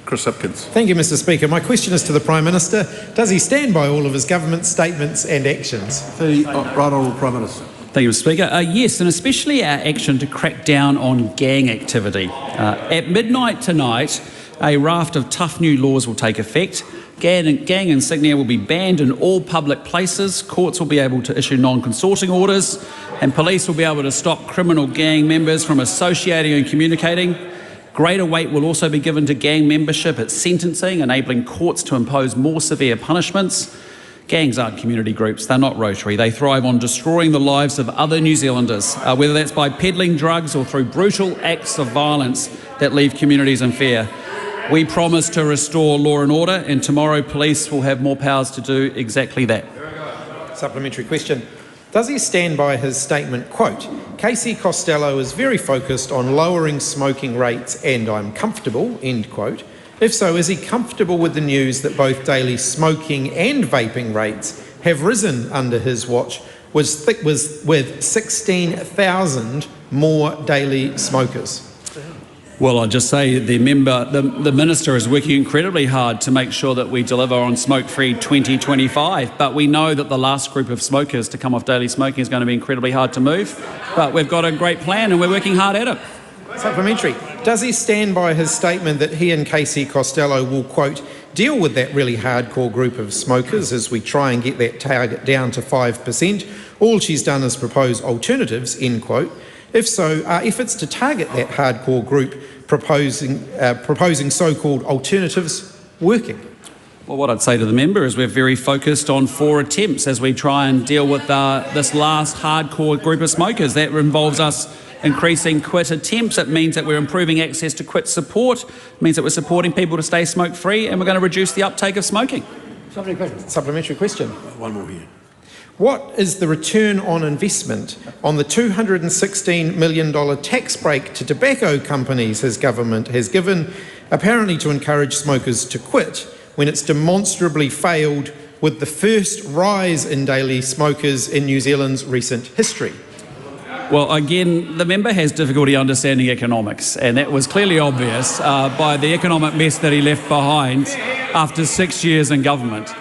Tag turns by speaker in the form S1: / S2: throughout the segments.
S1: Chris Hipkins.
S2: Thank you, Mr Speaker. My question is to the Prime Minister. Does he stand by all of his government statements and actions?
S1: The Right Honourable Prime Minister.
S3: Thank you, Mr Speaker. Yes, and especially our action to crack down on gang activity. At midnight tonight, a raft of tough new laws will take effect. Gang insignia will be banned in all public places, courts will be able to issue non-consorting orders, and police will be able to stop criminal gang members from associating and communicating. Greater weight will also be given to gang membership at sentencing, enabling courts to impose more severe punishments. Gangs aren't community groups, they're not Rotary. They thrive on destroying the lives of other New Zealanders, whether that's by peddling drugs or through brutal acts of violence that leave communities in fear. We promise to restore law and order, and tomorrow police will have more powers to do exactly that.
S2: Supplementary question. Does he stand by his statement, quote, Casey Costello is very focused on lowering smoking rates and I'm comfortable, end quote. If so, is he comfortable with the news that both daily smoking and vaping rates have risen under his watch, with 16,000 more daily smokers?
S3: Well, I'll just say the Minister is working incredibly hard to make sure that we deliver on Smoke-Free 2025, but we know that the last group of smokers to come off daily smoking is going to be incredibly hard to move, but we've got a great plan and we're working hard at it.
S2: Supplementary. Does he stand by his statement that he and Casey Costello will, quote, deal with that really hardcore group of smokers as we try and get that target down to 5%? All she's done is propose alternatives, end quote. If so, if it's to target that hardcore group, proposing so-called alternatives working?
S3: Well, what I'd say to the member is we're very focused on 4 attempts as we try and deal with this last hardcore group of smokers. That involves us increasing quit attempts. It means that we're improving access to quit support. It means that we're supporting people to stay smoke-free, and we're going to reduce the uptake of smoking.
S2: Supplementary question.
S1: One more here.
S2: What is the return on investment on the $216 million tax break to tobacco companies his government has given, apparently to encourage smokers to quit, when it's demonstrably failed with the first rise in daily smokers in New Zealand's recent history?
S3: Well, again, the member has difficulty understanding economics, and that was clearly obvious by the economic mess that he left behind after 6 years in government.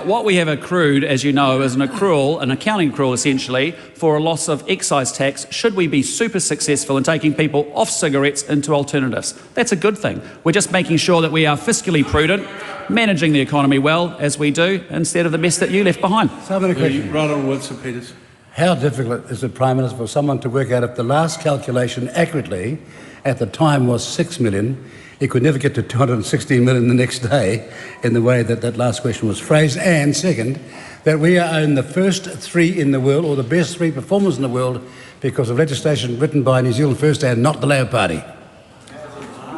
S3: What we have accrued, as you know, is an accounting accrual essentially, for a loss of excise tax should we be super successful in taking people off cigarettes into alternatives. That's a good thing. We're just making sure that we are fiscally prudent, managing the economy well, as we do, instead of the mess that you left behind.
S1: Right Honourable Winston Peters.
S4: How difficult is it, Prime Minister, for someone to work out if the last calculation accurately at the time was 6 million, it could never get to 216 million the next day in the way that that last question was phrased, and second, that we are in the first 3 in the world, or the best 3 performers in the world, because of legislation written by New Zealand First and not the Labour Party?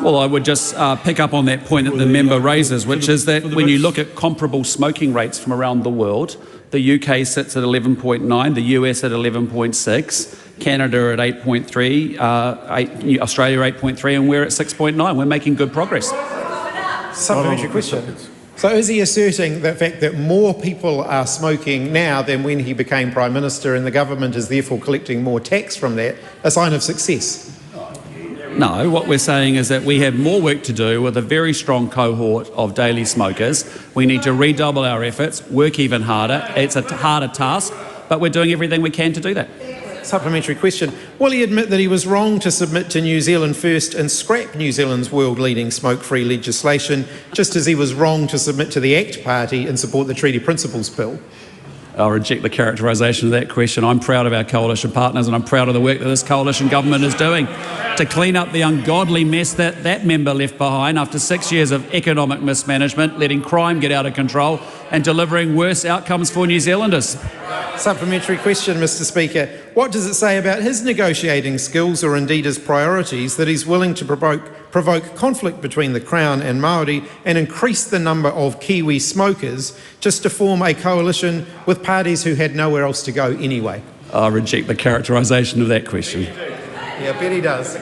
S3: Well, I would just pick up on that point that the member raises, which is that when you look at comparable smoking rates from around the world, the UK sits at 11.9, the US at 11.6, Canada at 8.3, Australia 8.3, and we're at 6.9. We're making good progress.
S2: Supplementary question. So is he asserting the fact that more people are smoking now than when he became Prime Minister, and the government is therefore collecting more tax from that, a sign of success?
S3: No, what we're saying is that we have more work to do with a very strong cohort of daily smokers. We need to redouble our efforts, work even harder. It's a harder task, but we're doing everything we can to do that.
S2: Supplementary question. Will he admit that he was wrong to submit to New Zealand First and scrap New Zealand's world-leading smoke-free legislation, just as he was wrong to submit to the ACT Party and support the Treaty Principles Bill?
S3: I'll reject the characterisation of that question. I'm proud of our coalition partners, and I'm proud of the work that this coalition government is doing to clean up the ungodly mess that that member left behind after 6 years of economic mismanagement, letting crime get out of control and delivering worse outcomes for New Zealanders.
S2: Supplementary question, Mr Speaker. What does it say about his negotiating skills, or indeed his priorities, that he's willing to provoke conflict between the Crown and Māori and increase the number of Kiwi smokers just to form a coalition with parties who had nowhere else to go anyway?
S3: I reject the characterisation of that question.
S2: Yeah, I bet he does.